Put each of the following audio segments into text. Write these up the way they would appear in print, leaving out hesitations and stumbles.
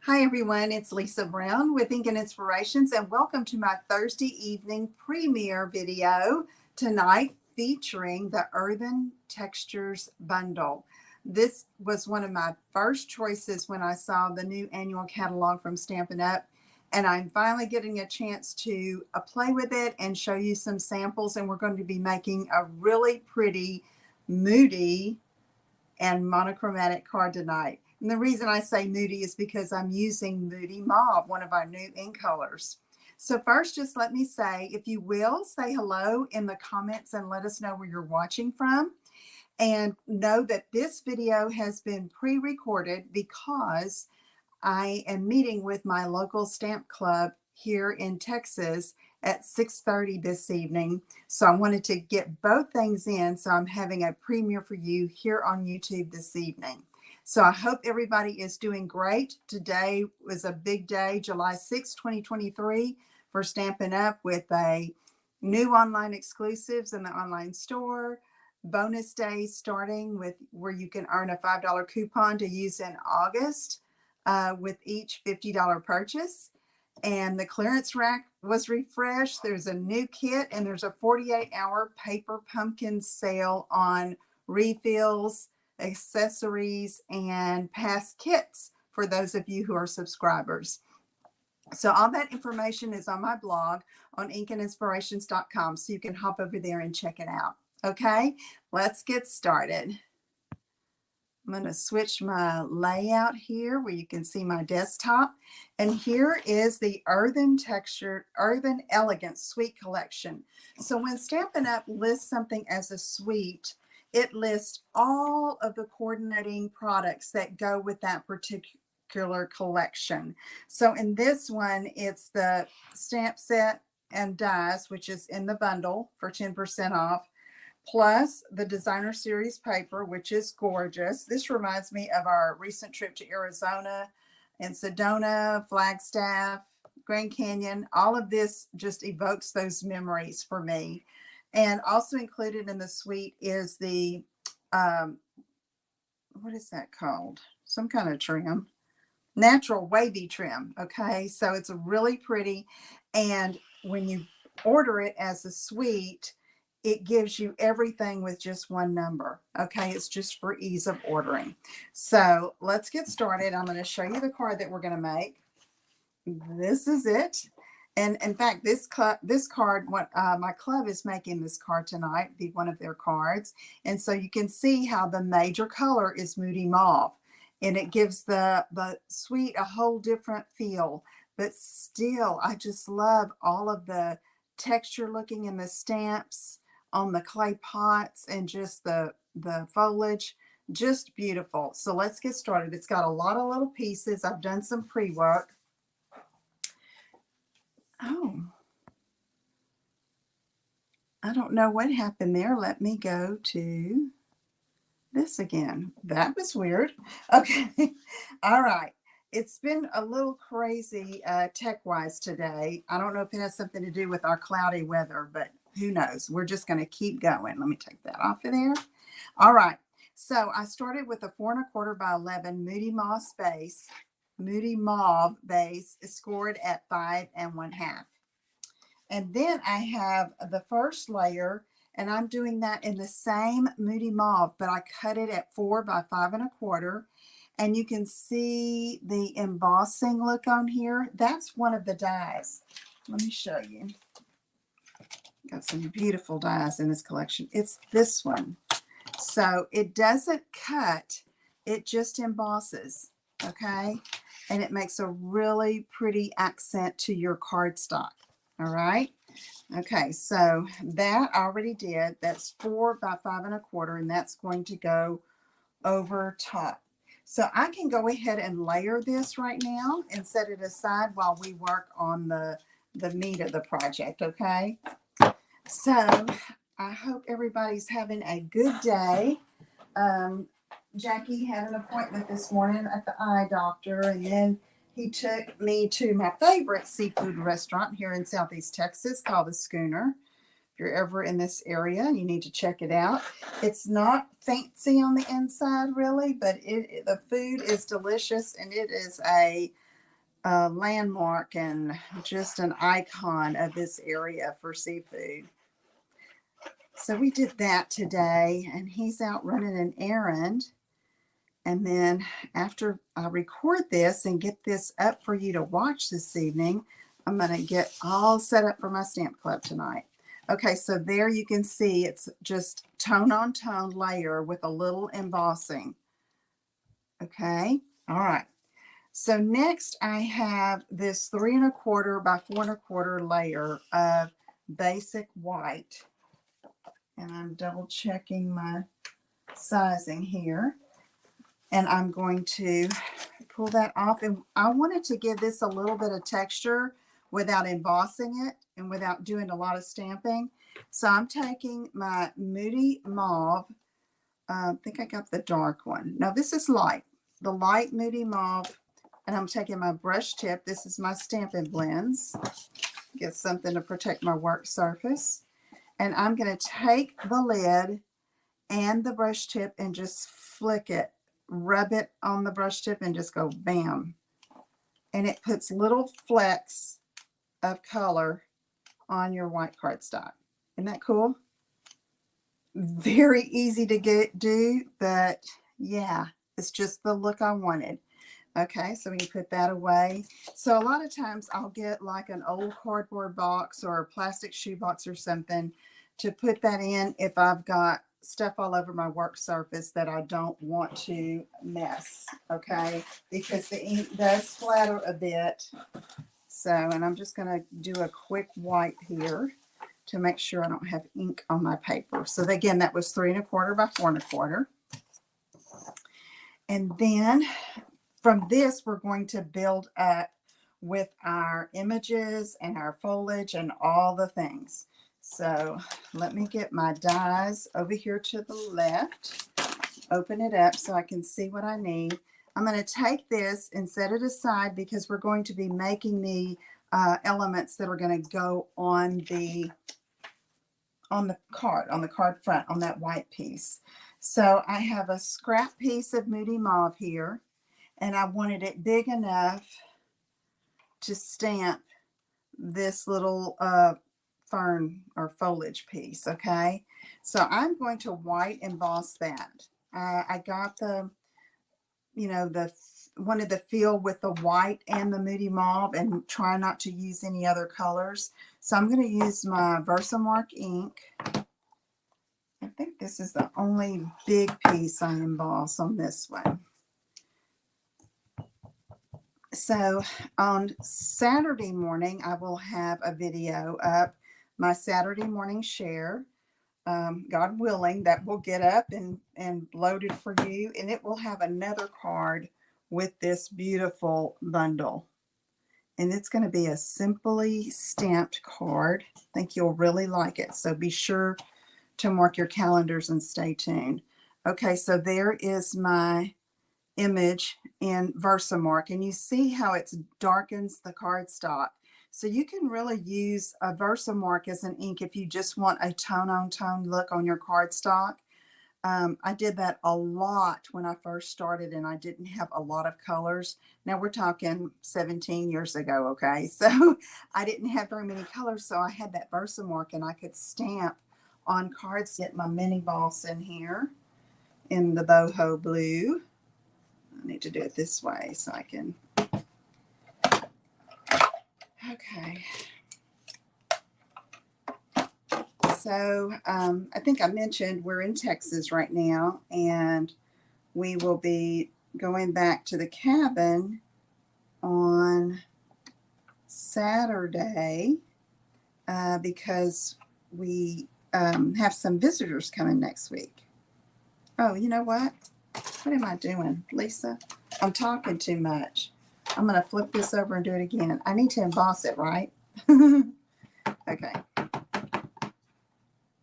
Hi everyone, it's Lisa Brown with Ink and Inspirations, and welcome to my Thursday evening premiere video tonight featuring the Earthen Textures bundle. This was one of my first choices when I saw the new annual catalog from Stampin' Up, and I'm finally getting a chance to play with it and show you some samples, and we're going to be making a really pretty Moody and monochromatic card tonight. And the reason I say Moody is because I'm using Moody Mauve, one of our new ink colors. So first, just let me say, if you will, say hello in the comments and let us know where you're watching from. And know that this video has been pre-recorded because I am meeting with my local stamp club here in Texas at 6:30 this evening. So I wanted to get both things in. So I'm having a premiere for you here on YouTube this evening. So I hope everybody is doing great. Today was a big day, July 6, 2023, for Stampin' Up! With a new online exclusives in the online store. Bonus days starting with where you can earn a $5 coupon to use in August with each $50 purchase. And the clearance rack was refreshed. There's a new kit, and there's a 48-hour paper pumpkin sale on refills, accessories, and past kits for those of you who are subscribers. So all that information is on my blog on inkandinspirations.com, so you can hop over there and check it out. Okay, let's get started. I'm going to switch my layout here where you can see my desktop. And here is the Earthen Texture, Earthen Elegance Suite Collection. So when Stampin' Up! Lists something as a suite, it lists all of the coordinating products that go with that particular collection. So in this one, it's the stamp set and dies, which is in the bundle for 10% off. Plus the designer series paper, which is gorgeous. This reminds me of our recent trip to Arizona and Sedona, Flagstaff, Grand Canyon. All of this just evokes those memories for me. And also included in the suite is the, what is that called? Some kind of trim. Natural wavy trim. Okay, so it's really pretty. And when you order it as a suite, it gives you everything with just one number. Okay, it's just for ease of ordering. So let's get started. I'm going to show you the card that we're going to make. This is it. And in fact, this card, my club is making this card tonight, be one of their cards. And so you can see how the major color is Moody Mauve. And it gives the suite a whole different feel. But still, I just love all of the texture looking in the stamps on the clay pots and just the foliage. Just beautiful. So let's get started. It's got a lot of little pieces. I've done some pre-work. Oh, I don't know what happened there. Let me go to this again. That was weird. Okay. All right. It's been a little crazy tech-wise today. I don't know if it has something to do with our cloudy weather, but who knows? We're just going to keep going. Let me take that off of there. All right. So I started with a 4 1/4 by 11 Moody Mauve base scored at 5 1/2. And then I have the first layer, and I'm doing that in the same Moody Mauve, but I cut it at 4 by 5 1/4. And you can see the embossing look on here. That's one of the dies. Let me show you. Got some beautiful dies in this collection. It's this one. So it doesn't cut, it just embosses, okay? And it makes a really pretty accent to your cardstock, all right? Okay, so that I already did. That's 4 by 5 1/4, and that's going to go over top. So I can go ahead and layer this right now and set it aside while we work on the meat of the project, okay? So I hope everybody's having a good day. Jackie had an appointment this morning at the eye doctor, and then he took me to my favorite seafood restaurant here in Southeast Texas called the Schooner. If you're ever in this area, you need to check it out. It's not fancy on the inside, really, but the food is delicious, and it is a a landmark and just an icon of this area for seafood. So we did that today, and he's out running an errand. And then after I record this and get this up for you to watch this evening, I'm going to get all set up for my stamp club tonight. Okay, so there you can see it's just tone on tone layer with a little embossing. Okay, all right. So next I have this 3 1/4 by 4 1/4 layer of basic white. And I'm double checking my sizing here. And I'm going to pull that off. And I wanted to give this a little bit of texture without embossing it and without doing a lot of stamping. So I'm taking my Moody Mauve. I think I got the dark one. No, this is light. The light Moody Mauve. And I'm taking my brush tip. This is my Stampin' Blends. Get something to protect my work surface. And I'm going to take the lid and the brush tip and just flick it. Rub it on the brush tip and just go bam. And it puts little flecks of color on your white cardstock. Isn't that cool? Very easy to do, but yeah, it's just the look I wanted. Okay, so we can put that away. So a lot of times I'll get like an old cardboard box or a plastic shoe box or something to put that in if I've got stuff all over my work surface that I don't want to mess, okay? Because the ink does splatter a bit. So, and I'm just going to do a quick wipe here to make sure I don't have ink on my paper. So again, that was 3 1/4 by 4 1/4. And then from this, we're going to build up with our images and our foliage and all the things. So let me get my dies over here to the left, open it up so I can see what I need. I'm going to take this and set it aside because we're going to be making the elements that are going to go on the card front, on that white piece. So I have a scrap piece of Moody Mauve here. And I wanted it big enough to stamp this little fern or foliage piece, okay? So I'm going to white emboss that. I got the, wanted the feel with the white and the Moody Mauve and try not to use any other colors. So I'm going to use my Versamark ink. I think this is the only big piece I emboss on this one. So on Saturday morning, I will have a video up, my Saturday morning share. God willing, that will get up and loaded for you. And it will have another card with this beautiful bundle. And it's going to be a simply stamped card. I think you'll really like it. So be sure to mark your calendars and stay tuned. Okay, so there is my image in Versamark, and you see how it darkens the cardstock. So you can really use a Versamark as an ink if you just want a tone-on-tone look on your cardstock. I did that a lot when I first started and I didn't have a lot of colors. Now we're talking 17 years ago, okay? So I didn't have very many colors, so I had that Versamark and I could stamp on cards. Get my mini boss in here in the boho blue. I need to do it this way so I can. Okay. So I think I mentioned we're in Texas right now, and we will be going back to the cabin on Saturday because we have some visitors coming next week. Oh, you know what? What am I doing, Lisa? I'm talking too much. I'm going to flip this over and do it again. I need to emboss it, right? Okay.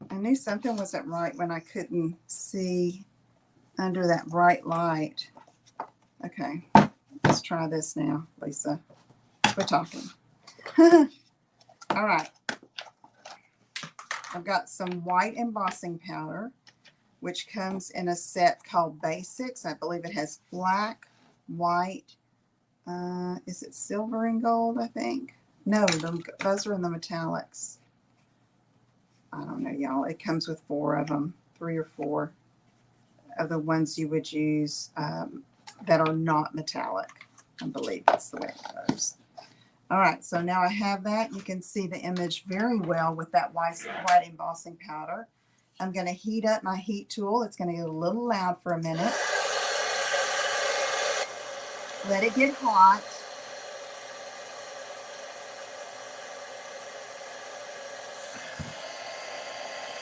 I knew something wasn't right when I couldn't see under that bright light. Okay. Let's try this now, Lisa. We're talking. All right. I've got some white embossing powder, which comes in a set called Basics. I believe it has black, white, Is it silver and gold, I think? No, those are in the metallics. I don't know, y'all. It comes with 4 of them, 3 or 4 of the ones you would use that are not metallic. I believe that's the way it goes. All right, so now I have that. You can see the image very well with that white embossing powder. I'm going to heat up my heat tool. It's going to get a little loud for a minute. Let it get hot.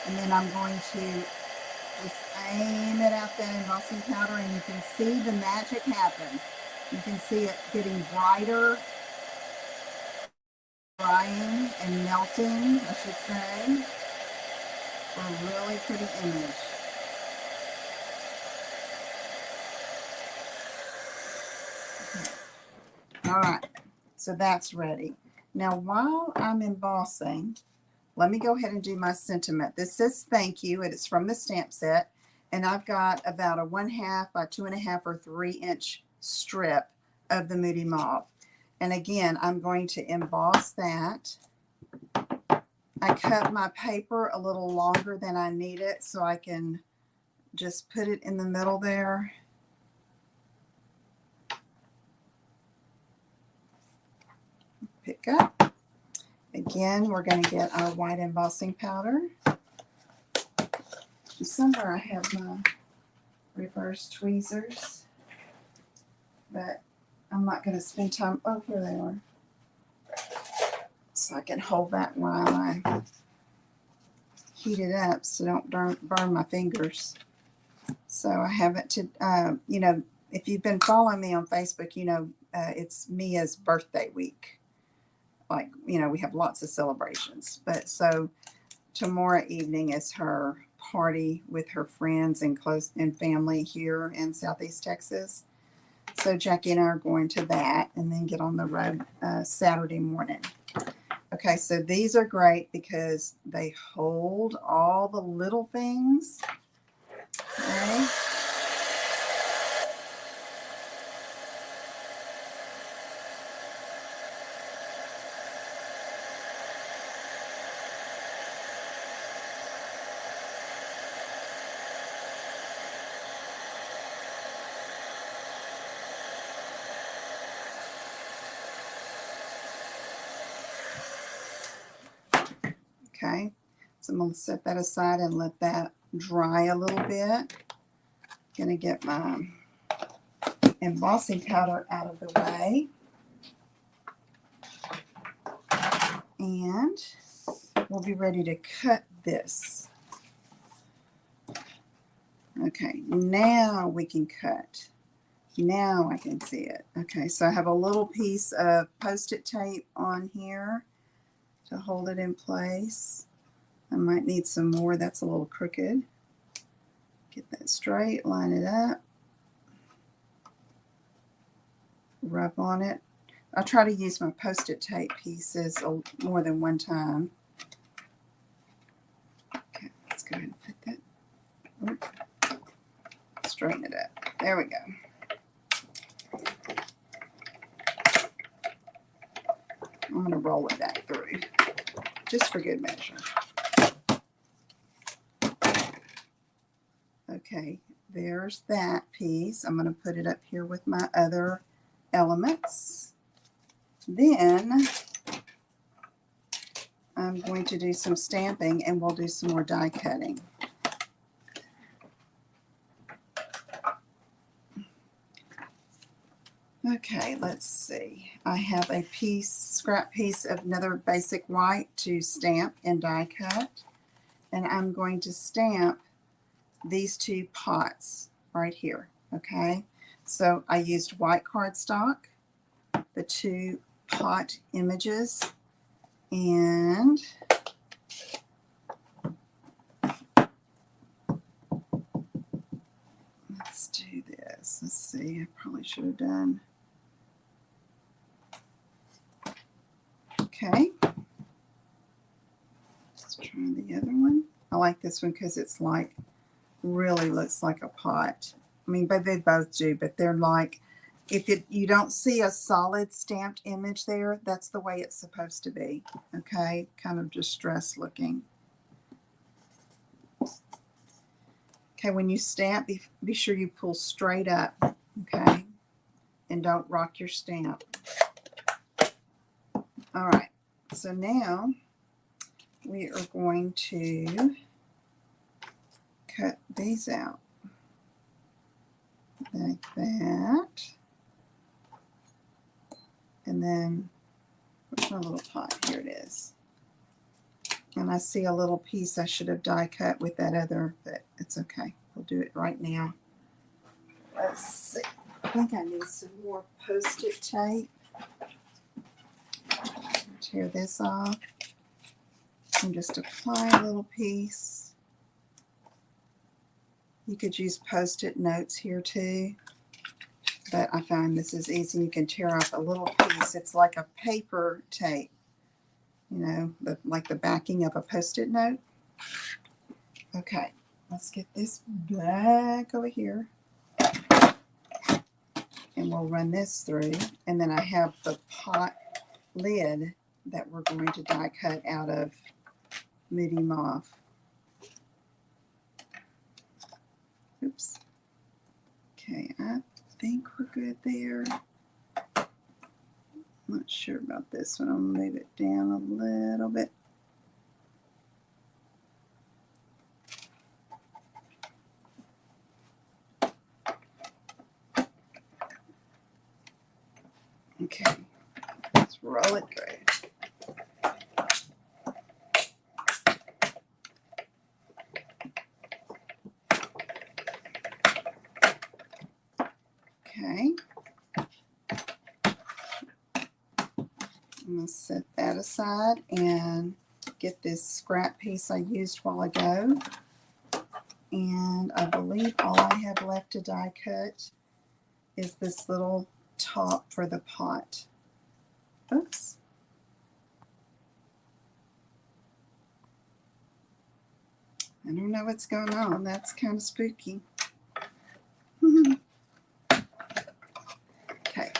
And then I'm going to just aim it at that embossing powder, and you can see the magic happen. You can see it getting brighter, drying and melting, I should say, for a really pretty image. Okay. All right, so that's ready. Now, while I'm embossing, let me go ahead and do my sentiment. This says thank you, and it's from the stamp set. And I've got about a 1/2 by 2.5 or 3-inch strip of the Moody Mauve. And again, I'm going to emboss that. I cut my paper a little longer than I need it, so I can just put it in the middle there. Pick up. Again, we're going to get our white embossing powder. Somewhere I have my reverse tweezers, but I'm not going to spend time. Oh, here they are. So I can hold that while I heat it up so don't burn my fingers. So I have it to, you know, if you've been following me on Facebook, you know, it's Mia's birthday week. Like, you know, we have lots of celebrations. But so tomorrow evening is her party with her friends and close and family here in Southeast Texas. So Jackie and I are going to that and then get on the road Saturday morning. Okay, so these are great because they hold all the little things. Okay. Okay, so I'm going to set that aside and let that dry a little bit. Going to get my embossing powder out of the way. And we'll be ready to cut this. Okay, now we can cut. Now I can see it. Okay, so I have a little piece of Post-it tape on here to hold it in place. I might need some more. That's a little crooked. Get that straight, line it up, rub on it. I try to use my Post-it tape pieces more than one time. Okay, let's go ahead and put that. Straighten it up. There we go. I'm going to roll it back through, just for good measure. Okay, there's that piece. I'm going to put it up here with my other elements. Then I'm going to do some stamping and we'll do some more die cutting. Okay, let's see. I have a scrap piece of another basic white to stamp and die cut. And I'm going to stamp these 2 pots right here. Okay, so I used white cardstock, the 2 pot images, and let's do this. Let's see, I probably should have done. Okay, let's try the other one. I like this one because it's like, really looks like a pot. I mean, but they both do, but they're like, you don't see a solid stamped image there, that's the way it's supposed to be. Okay, kind of distressed looking. Okay, when you stamp, be sure you pull straight up, okay, and don't rock your stamp. All right, so now we are going to cut these out like that. And then, where's my little pot? Here it is. And I see a little piece I should have die cut with that other, but it's okay. We'll do it right now. Let's see. I think I need some more Post-it tape. Tear this off. And just apply a little piece. You could use Post-it notes here too. But I find this is easy. You can tear off a little piece. It's like a paper tape. You know, like the backing of a Post-it note. Okay, let's get this back over here. And we'll run this through. And then I have the pot lid that we're going to die cut out of Moody Mauve. Oops. Okay, I think we're good there. Not sure about this one. I'll move it down a little bit. Okay, let's roll it through. Okay. I'm going to set that aside and get this scrap piece I used a while ago. And I believe all I have left to die cut is this little top for the pot. Oops. I don't know what's going on. That's kind of spooky. Okay.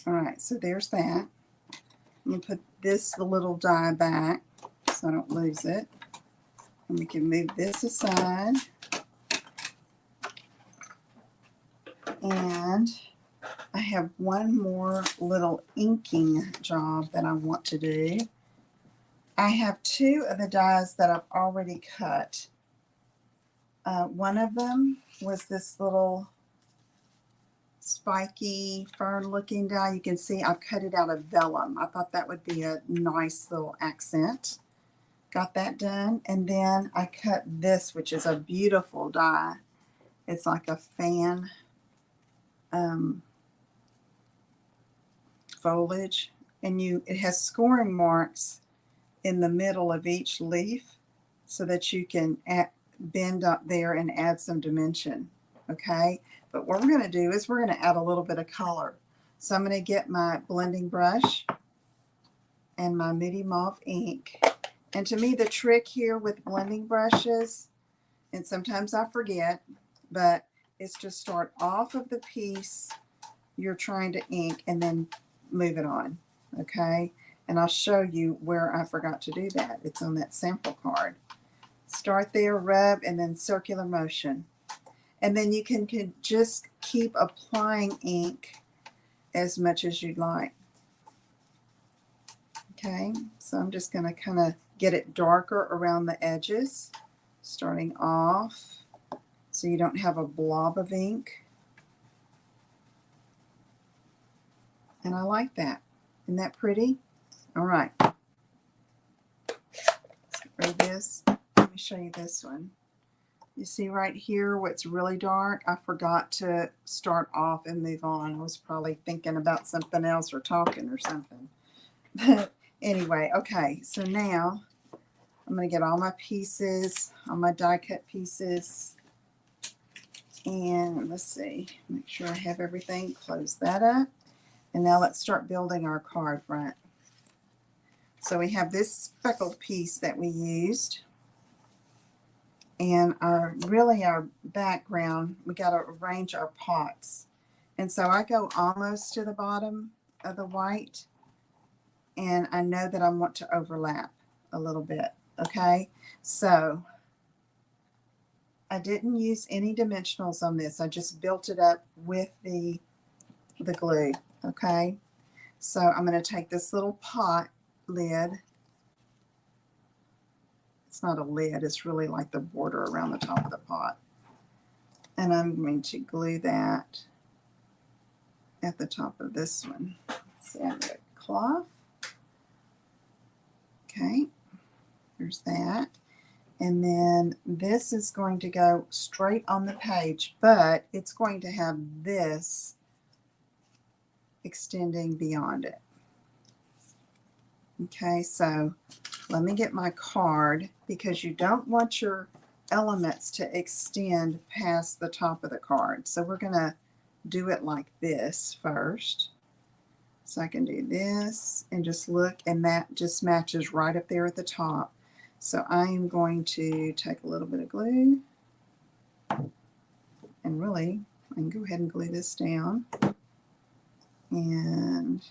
All right, so there's that. I'm going to put the little die back so I don't lose it. And we can move this aside. And I have one more little inking job that I want to do. I have two of the dies that I've already cut. One of them was this little spiky fern looking die. You can see I've cut it out of vellum. I thought that would be a nice little accent. Got that done. And then I cut this, which is a beautiful die. It's like a fan foliage. And it has scoring marks in the middle of each leaf so that you can bend up there and add some dimension. Okay. But what we're going to do is we're going to add a little bit of color. So I'm going to get my blending brush and my Moody Mauve ink. And to me, the trick here with blending brushes, and sometimes I forget, but it's to start off of the piece you're trying to ink and then move it on. Okay. And I'll show you where I forgot to do that. It's on that sample card. Start there, rub, and then circular motion. And then you can just keep applying ink as much as you'd like. Okay, so I'm just going to kind of get it darker around the edges, starting off so you don't have a blob of ink. And I like that. Isn't that pretty? All right. Let's get rid of this. Let me show you this one. You see right here what's really dark? I forgot to start off and move on. I was probably thinking about something else or talking or something. But anyway, okay, so now I'm going to get all my pieces, all my die cut pieces, And let's see, make sure I have everything, close that up. And now let's start building our card front. So we have this speckled piece that we used. And our background, we got to arrange our pots. And so I go almost to the bottom of the white. And I know that I want to overlap a little bit. Okay, so I didn't use any dimensionals on this. I just built it up with the glue. Okay, so I'm going to take this little pot lid. It's not a lid, it's really like the border around the top of the pot. And I'm going to glue that at the top of this one. Let's see, I'm going to cloth. Okay, there's that. And then this is going to go straight on the page, but it's going to have this extending beyond it. Okay, so let me get my card, because you don't want your elements to extend past the top of the card. So we're going to do it like this first. So I can do this and just look, and that just matches right up there at the top. So I am going to take a little bit of glue, and really I can go ahead and glue this down, and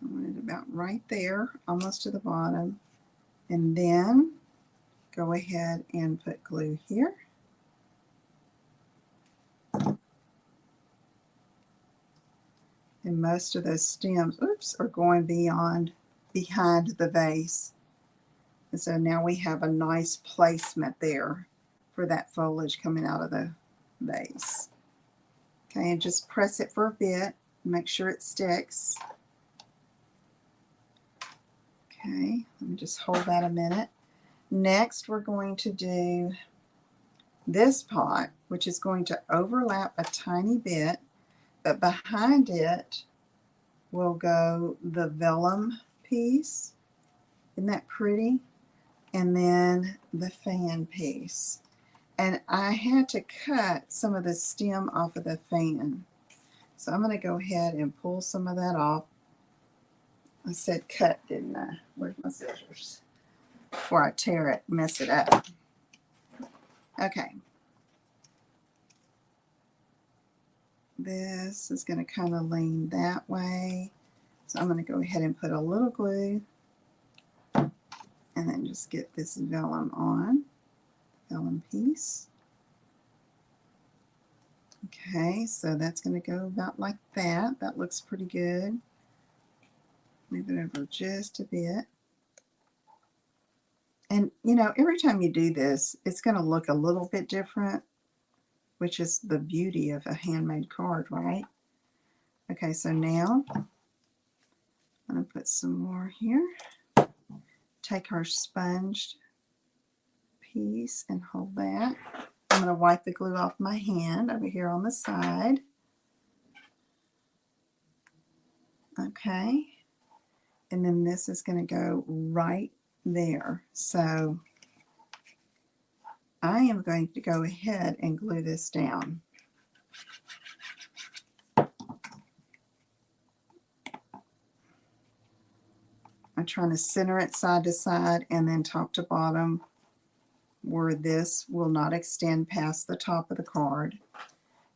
I want it about right there, almost to the bottom, and then go ahead and put glue here. And most of those stems, are going behind the vase. And so now we have a nice placement there for that foliage coming out of the vase. Okay, and just press it for a bit, make sure it sticks. Okay, let me just hold that a minute. Next, we're going to do this pot, which is going to overlap a tiny bit, but behind it will go the vellum piece. Isn't that pretty? And then the fan piece. And I had to cut some of the stem off of the fan. So I'm going to go ahead and pull some of that off. I said cut, didn't I? Where's my scissors? Before I tear it, mess it up. Okay. This is going to kind of lean that way. So I'm going to go ahead and put a little glue, and then just get this vellum on, vellum piece. Okay, so that's going to go about like that. That looks pretty good. Move it over just a bit. And you know, every time you do this, it's going to look a little bit different, which is the beauty of a handmade card, right? Okay, so now I'm going to put some more here. Take our sponged piece and hold that. I'm going to wipe the glue off my hand over here on the side. Okay, and then this is going to go right there. So I am going to go ahead and glue this down. I'm trying to center it side to side and then top to bottom, where this will not extend past the top of the card.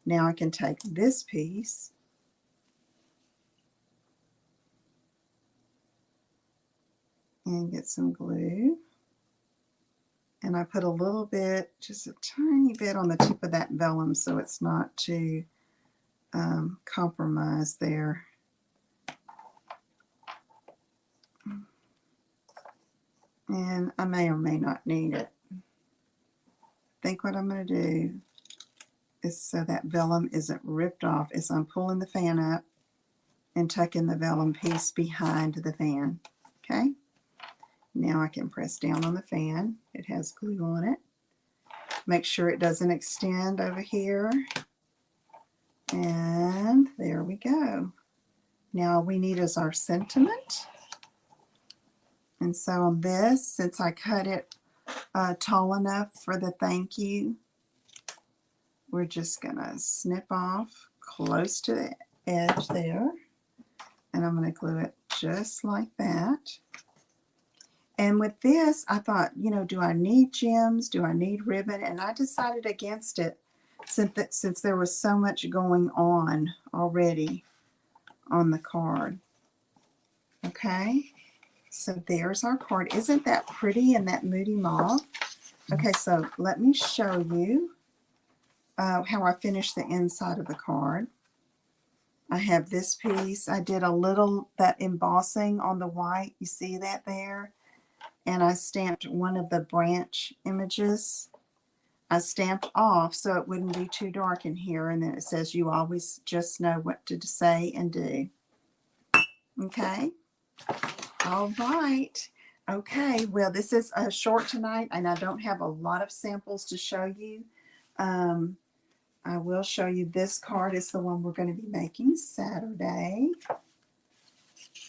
Now I can take this piece and get some glue. And I put a little bit, just a tiny bit on the tip of that vellum so it's not too compromised there. And I may or may not need it. I think what I'm going to do is, so that vellum isn't ripped off, is I'm pulling the fan up and tucking the vellum piece behind the fan. Okay? Now I can press down on the fan. It has glue on it. Make sure it doesn't extend over here. And there we go. Now all we need is our sentiment. And so on this, since I cut it tall enough for the thank you, we're just going to snip off close to the edge there. And I'm going to glue it just like that. And with this, I thought, you know, do I need gems? Do I need ribbon? And I decided against it since there was so much going on already on the card. Okay, so there's our card. Isn't that pretty in that Moody Mauve? Okay, so let me show you how I finished the inside of the card. I have this piece. I did a little, that embossing on the white. You see that there? And I stamped one of the branch images. I stamped off so it wouldn't be too dark in here. And then it says, you always just know what to say and do. Okay. All right. Okay. Well, this is a short tonight, and I don't have a lot of samples to show you. I will show you this card is the one we're going to be making Saturday.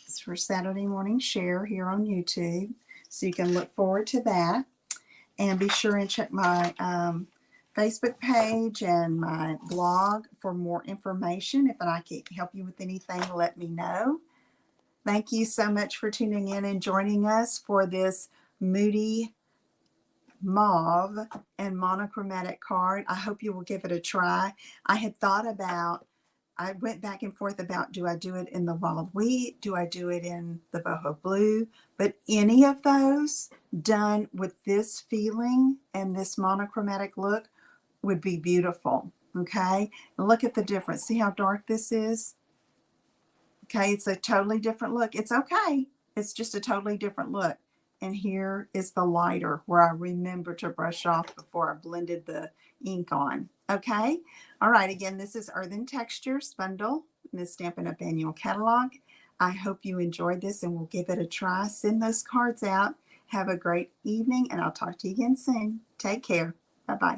It's for Saturday morning share here on YouTube. So you can look forward to that. And be sure and check my Facebook page and my blog for more information. If I can help you with anything, let me know. Thank you so much for tuning in and joining us for this Moody Mauve and Monochromatic card. I hope you will give it a try. I had thought about, I went back and forth about, do I do it in the Wild Wheat? Do I do it in the Boho Blue? But any of those done with this feeling and this monochromatic look would be beautiful. Okay, and look at the difference. See how dark this is? Okay, it's a totally different look. It's okay. It's just a totally different look. And here is the lighter where I remember to brush off before I blended the ink on. Okay. All right. Again, this is Earthen Textures bundle in the Stampin' Up! Annual Catalog. I hope you enjoyed this and will give it a try. Send those cards out. Have a great evening, and I'll talk to you again soon. Take care. Bye-bye.